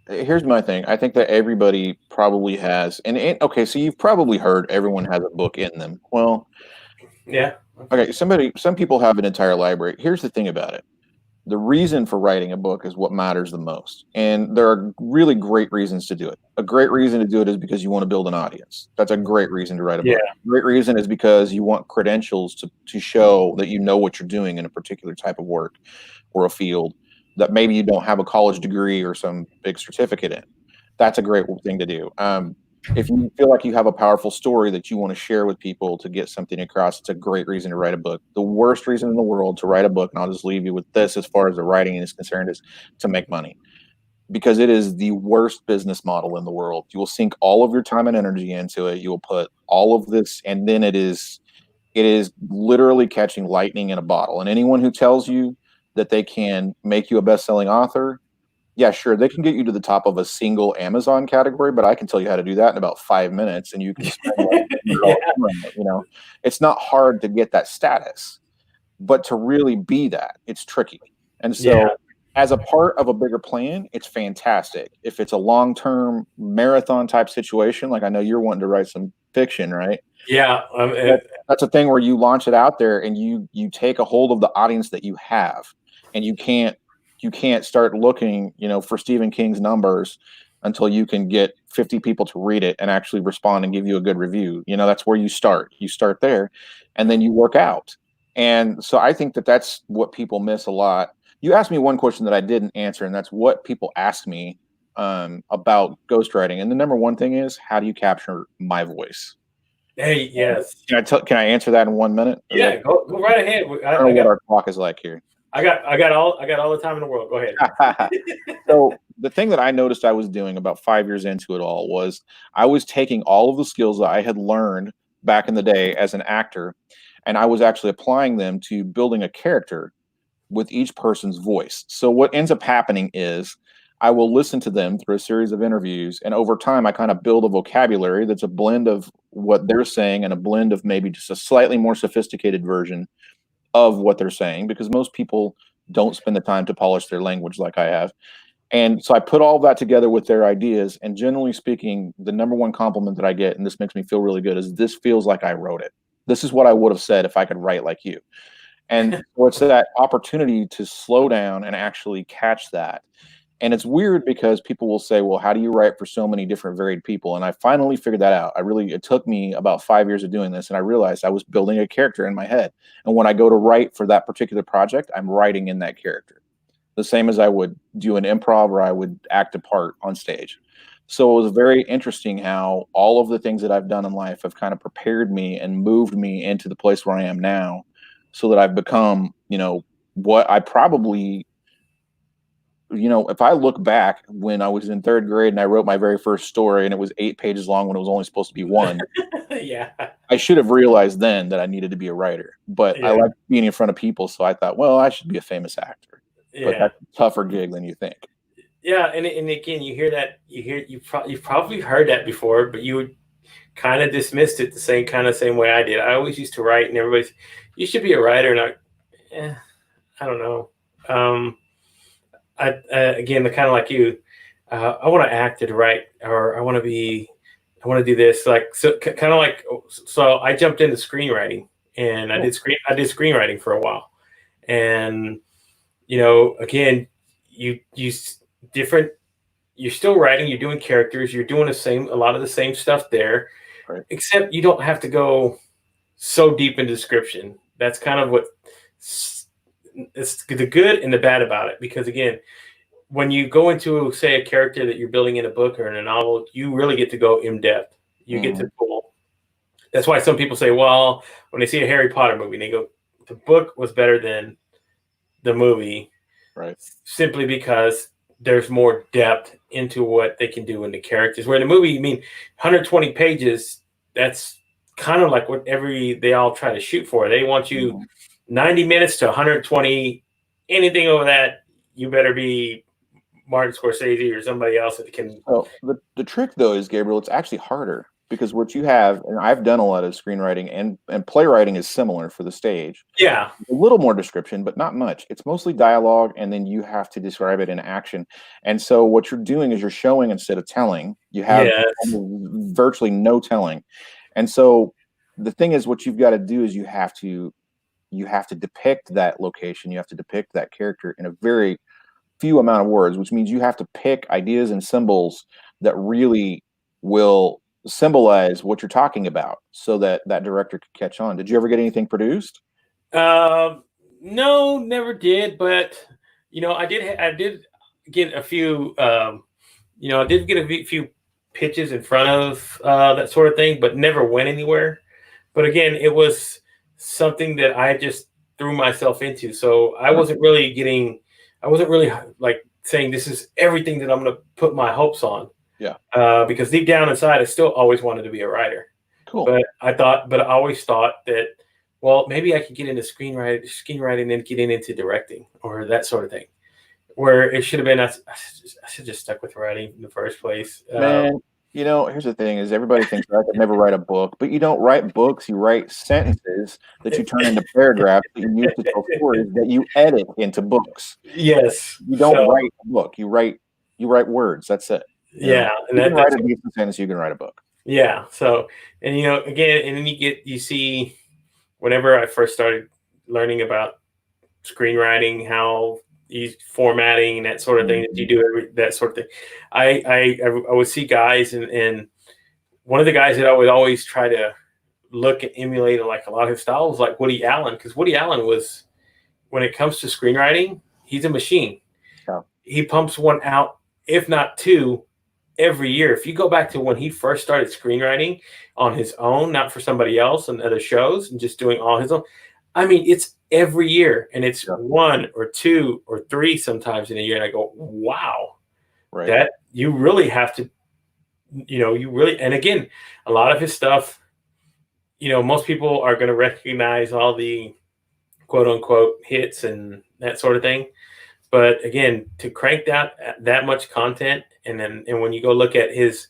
here's my thing. I think that everybody probably has, okay, so you've probably heard everyone has a book in them. Well, yeah. Okay, some people have an entire library. Here's the thing about it. The reason for writing a book is what matters the most. And there are really great reasons to do it. A great reason to do it is because you want to build an audience. That's a great reason to write a book. A great reason is because you want credentials to show that you know what you're doing in a particular type of work or a field that maybe you don't have a college degree or some big certificate in. That's a great thing to do. If you feel like you have a powerful story that you want to share with people to get something across, it's a great reason to write a book. The worst reason in the world to write a book, and I'll just leave you with this as far as the writing is concerned, is to make money. Because it is the worst business model in the world. You will sink all of your time and energy into it. You will put all of this, and then it is literally catching lightning in a bottle. And anyone who tells you that they can make you a best-selling author, yeah, sure, they can get you to the top of a single Amazon category, but I can tell you how to do that in about 5 minutes, and you can spend it's not hard to get that status, but to really be that, it's tricky. And so as a part of a bigger plan, it's fantastic. If it's a long-term marathon type situation, like I know you're wanting to write some fiction, right? Yeah. That's a thing where you launch it out there and you take a hold of the audience that you have, and you can't start looking, for Stephen King's numbers until you can get 50 people to read it and actually respond and give you a good review. That's where you start. You start there, and then you work out. And so I think that that's what people miss a lot. You asked me one question that I didn't answer, and that's what people ask me about ghostwriting. And the number one thing is, how do you capture my voice? Hey, yes. Can I answer that in 1 minute? Yeah, go right ahead. I don't know what our clock is like here. I got all the time in the world. Go ahead. So the thing that I noticed I was doing about 5 years into it all was I was taking all of the skills that I had learned back in the day as an actor, and I was actually applying them to building a character with each person's voice. So what ends up happening is I will listen to them through a series of interviews, and over time I kind of build a vocabulary that's a blend of what they're saying and a blend of maybe just a slightly more sophisticated version of what they're saying, because most people don't spend the time to polish their language like I have. And so I put all that together with their ideas. And generally speaking, the number one compliment that I get, and this makes me feel really good, is this feels like I wrote it. This is what I would have said if I could write like you. And so it's that opportunity to slow down and actually catch that. And it's weird because people will say, well, how do you write for so many different varied people? And I finally figured that out. It took me about 5 years of doing this. And I realized I was building a character in my head. And when I go to write for that particular project, I'm writing in that character, the same as I would do an improv or I would act a part on stage. So it was very interesting how all of the things that I've done in life have kind of prepared me and moved me into the place where I am now, so that I've become, what I probably, if I look back when I was in third grade and I wrote my very first story and it was 8 pages long when it was only supposed to be one, Yeah. I should have realized then that I needed to be a writer. But I like being in front of people, so I thought, well, I should be a famous actor. But that's a tougher gig than you think. Yeah, and again, you hear that, you've probably heard that before, but you kind of dismissed it the same way I did. I always used to write, and everybody's, you should be a writer, and I don't know. Again, the kind of like you, I want to act and write, or I want to do this, like, so kind of like, so I jumped into screenwriting, and I did screenwriting for a while, and again, you're still writing, you're doing characters, you're doing a lot of the same stuff there, right, except you don't have to go so deep in description. That's kind of what it's the good and the bad about it, because again, when you go into, say, a character that you're building in a book or in a novel, you really get to go in depth. You get to pull. That's why some people say, well, when they see a Harry Potter movie, they go, the book was better than the movie, right? Simply because there's more depth into what they can do in the characters. Where in the movie, 120 pages, that's kind of like what they all try to shoot for. They want you 90 minutes to 120. Anything over that, you better be Martin Scorsese or somebody else that can. Well, the trick though is, Gabriel, it's actually harder, because what you have, and I've done a lot of screenwriting, and playwriting is similar for the stage. Yeah. A little more description, but not much. It's mostly dialogue, and then you have to describe it in action. And so what you're doing is you're showing instead of telling. You have virtually no telling. And so the thing is, what you've got to do is you have to depict that location. You have to depict that character in a very few amount of words, which means you have to pick ideas and symbols that really will symbolize what you're talking about, so that that director could catch on. Did you ever get anything produced? No, never did. But I did get a few. I did get a few pitches in front of that sort of thing, but never went anywhere. But again, it was something that I just threw myself into. So I wasn't really like saying this is everything that I'm going to put my hopes on. Yeah. Because deep down inside, I still always wanted to be a writer. Cool. But I always thought that, well, maybe I could get into screenwriting and get into directing or that sort of thing. Where it should have been, I should just stuck with writing in the first place. Man, here's the thing: is everybody thinks I could never write a book, but you don't write books. You write sentences that you turn into paragraphs that you use to tell stories that you edit into books. Yes. You don't write a book. You write words. That's it. Yeah. And you can write a decent sentence. You can write a book. Yeah. So, and again, and then you see, whenever I first started learning about screenwriting, how formatting and that sort of thing that you do, that sort of thing, I would see guys, and one of the guys that I would always try to look and emulate like a lot of his style was like Woody Allen, because Woody Allen was, when it comes to screenwriting, he's a machine. Yeah. He pumps one out, if not two, every year. If you go back to when he first started screenwriting on his own, not for somebody else and other shows, and just doing all his own, it's every year, and it's one or two or three sometimes in a year. And I go, wow, right, that you really have to, and again, a lot of his stuff, most people are going to recognize all the quote unquote hits and that sort of thing. But again, to crank that much content, and when you go look at his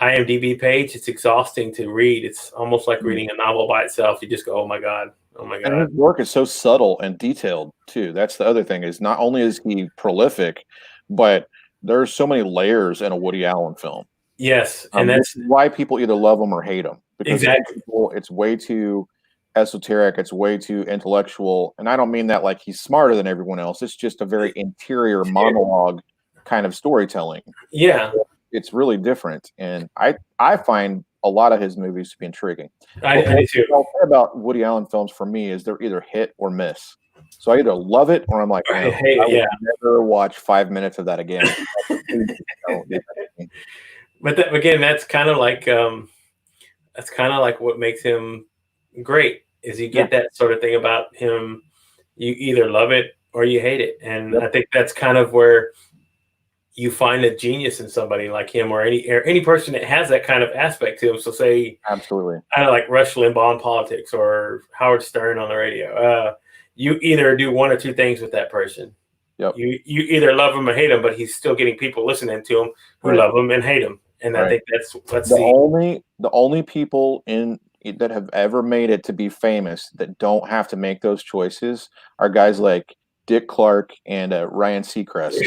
IMDb page, it's exhausting to read. It's almost like reading a novel by itself. You just go, oh my God. And his work is so subtle and detailed too. That's the other thing, is not only is he prolific, but there's so many layers in a Woody Allen film. Yes, and This that's is why people either love them or hate them, because exactly. it's way too esoteric, it's way too intellectual, and I don't mean that like he's smarter than everyone else. It's just a very interior monologue kind of storytelling. Yeah, It's really different, and I find a lot of his movies to be intriguing. I But do too. what I'll say about Woody Allen films for me is they're either hit or miss. So I either love it or I'm like, no, Hey, I will yeah, never watch 5 minutes of that again. Don't do that to me. but that, again, that's kind of like what makes him great. Is you Yeah. get that sort of thing about him. You either love it or you hate it, and Yep. I think that's kind of where you find a genius in somebody like him, or any person that has that kind of aspect to him. So say, Absolutely. I don't like Rush Limbaugh in politics or Howard Stern on the radio. You either do one or two things with that person. Yep. You either love him or hate him, but he's still getting people listening to him who Right. love him and hate him. And I Right. think that's The only people that have ever made it to be famous that don't have to make those choices are guys like Dick Clark and Ryan Seacrest,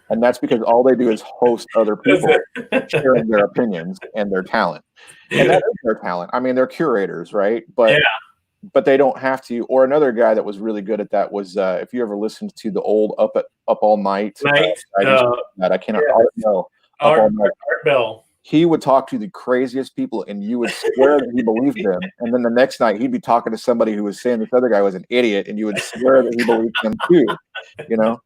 and that's because all they do is host other people sharing their opinions and their talent, and that is their talent. I mean, they're curators, right? But they don't have to. Or another guy that was really good at that was if you ever listened to the old Up All Night, that I cannot know Up All Night. Art Bell. He would talk to the craziest people, and you would swear that he believed them. And then the next night, he'd be talking to somebody who was saying this other guy was an idiot, and you would swear that he believed them too. You know,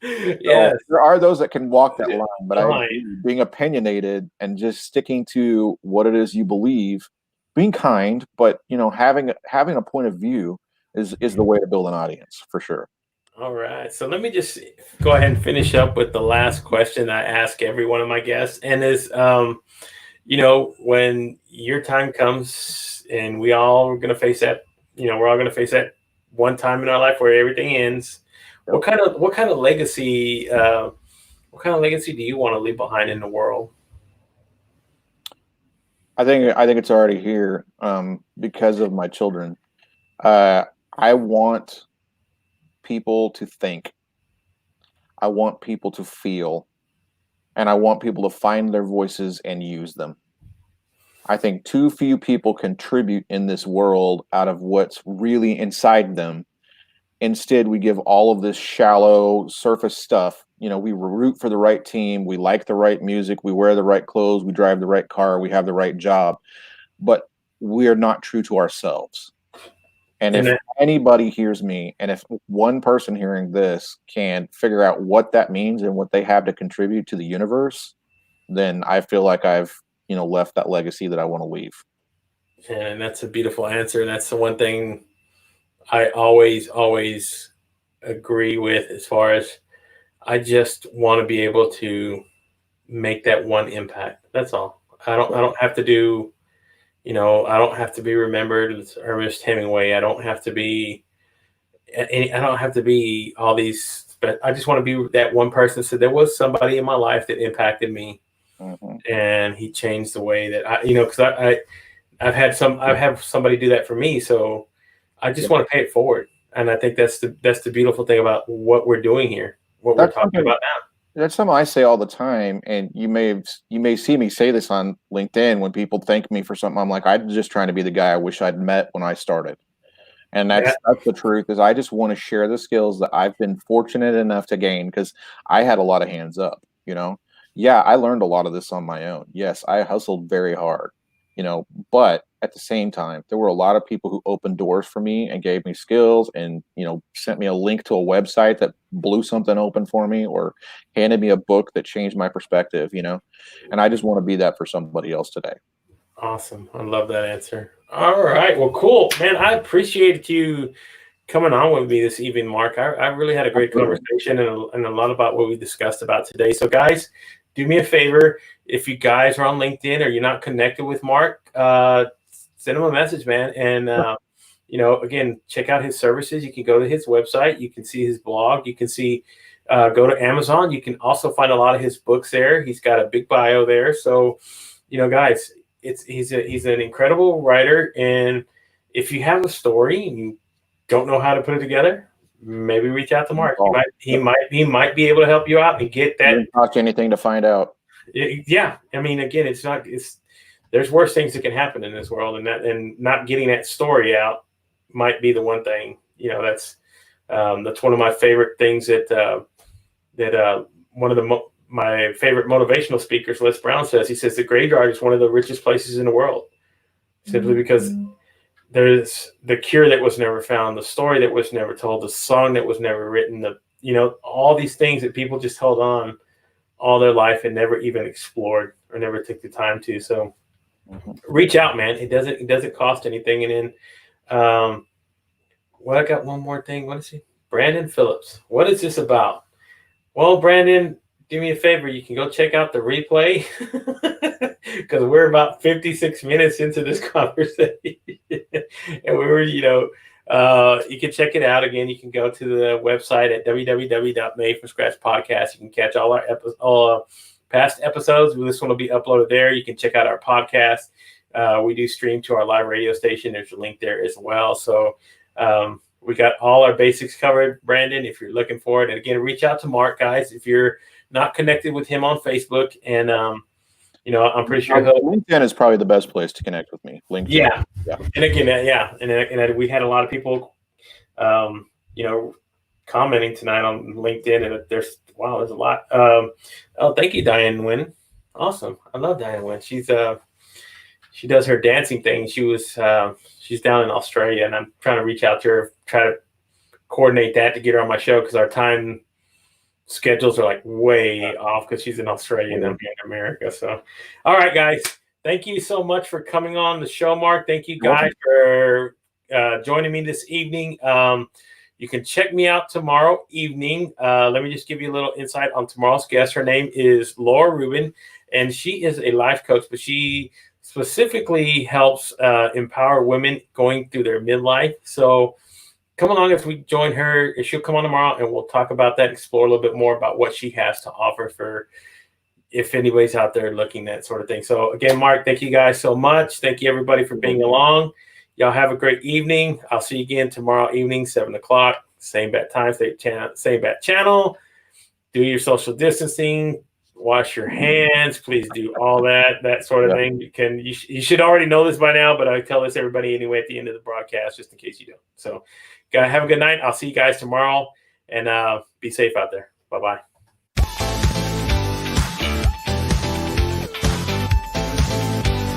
Yes. So there are those that can walk that line, but being opinionated and just sticking to what it is you believe, being kind, but having a point of view is the way to build an audience for sure. All right. So let me just go ahead and finish up with the last question I ask every one of my guests. And is, when your time comes and we all are going to face that, we're all going to face that one time in our life where everything ends. Yep. What kind of legacy do you want to leave behind in the world? I think it's already here because of my children. I want people to think. I want people to feel, and I want people to find their voices and use them. I think too few people contribute in this world out of what's really inside them. Instead, we give all of this shallow surface stuff. We root for the right team. We like the right music. We wear the right clothes. We drive the right car. We have the right job. But we are not true to ourselves. And if anybody hears me, and if one person hearing this can figure out what that means and what they have to contribute to the universe, then I feel like I've, left that legacy that I want to leave. And that's a beautiful answer. And that's the one thing I always agree with, as far as I just want to be able to make that one impact. That's all. I don't have to do, I don't have to be remembered as Ernest Hemingway. I don't have to be all these, but I just want to be that one person that said there was somebody in my life that impacted me. Mm-hmm. And he changed the way that because I've had somebody do that for me. So I just want to pay it forward. And I think that's the beautiful thing about what we're doing here, what we're talking about now. That's something I say all the time, and you may see me say this on LinkedIn when people thank me for something. I'm like, I'm just trying to be the guy I wish I'd met when I started. And that's the truth, is I just want to share the skills that I've been fortunate enough to gain, because I had a lot of hands up, Yeah, I learned a lot of this on my own. Yes, I hustled very hard, but at the same time, there were a lot of people who opened doors for me and gave me skills and, sent me a link to a website that blew something open for me, or handed me a book that changed my perspective, and I just want to be that for somebody else today. Awesome. I love that answer. All right. Well, cool, man. I appreciate you coming on with me this evening, Mark. I really had a great conversation and a lot about what we discussed about today. So guys, do me a favor. If you guys are on LinkedIn or you're not connected with Mark, send him a message, man. And, again, check out his services. You can go to his website. You can see his blog. You can see, go to Amazon. You can also find a lot of his books there. He's got a big bio there. So, guys, he's an incredible writer. And if you have a story and you don't know how to put it together, maybe reach out to Mark. Oh, He might be able to help you out and get that. Didn't cost you anything to find out. Yeah, I mean, again, there's worse things that can happen in this world, and not getting that story out might be the one thing. That's one of my favorite things that one of my favorite motivational speakers, Les Brown, says. He says the graveyard is one of the richest places in the world, simply because there's the cure that was never found, the story that was never told, the song that was never written, all these things that people just held on all their life and never even explored or never took the time to. So reach out, man. It doesn't cost anything. And then I got one more thing. What is he? Brandon Phillips. What is this about? Well, Brandon, do me a favor. You can go check out the replay because we're about 56 minutes into this conversation. And we were, you can check it out. Again, you can go to the website at www.madefromscratchpodcast. You can catch all our past episodes. This one will be uploaded there. You can check out our podcast. We do stream to our live radio station. There's a link there as well. So we got all our basics covered, Brandon, if you're looking for it. And again, reach out to Mark, guys, if you're not connected with him on Facebook. And, I'm pretty sure LinkedIn is probably the best place to connect with me. LinkedIn. Yeah. And again, and we had a lot of people, commenting tonight on LinkedIn, and there's a lot. Thank you, Diane Nguyen. Awesome. I love Diane Nguyen. She does her dancing thing. She's down in Australia, and I'm trying to reach out to her, try to coordinate that to get her on my show, because our time schedules are like way off because she's in Australia and I'm here in America. So, all right, guys, thank you so much for coming on the show, Mark. Thank you guys for joining me this evening. You can check me out tomorrow evening. Let me just give you a little insight on tomorrow's guest. Her name is Laura Rubin, and she is a life coach, but she specifically helps empower women going through their midlife. So come along as we join her. She'll come on tomorrow, and we'll talk about that, explore a little bit more about what she has to offer for if anybody's out there looking at that sort of thing. So again, Mark, thank you guys so much. Thank you, everybody, for being along. Y'all have a great evening. I'll see you again tomorrow evening, 7 o'clock. Same bat time, same bat channel. Do your social distancing. Wash your hands. Please do all that sort of thing. You should already know this by now, but I tell this everybody anyway at the end of the broadcast, just in case you don't. So, guys, have a good night. I'll see you guys tomorrow, and be safe out there. Bye-bye.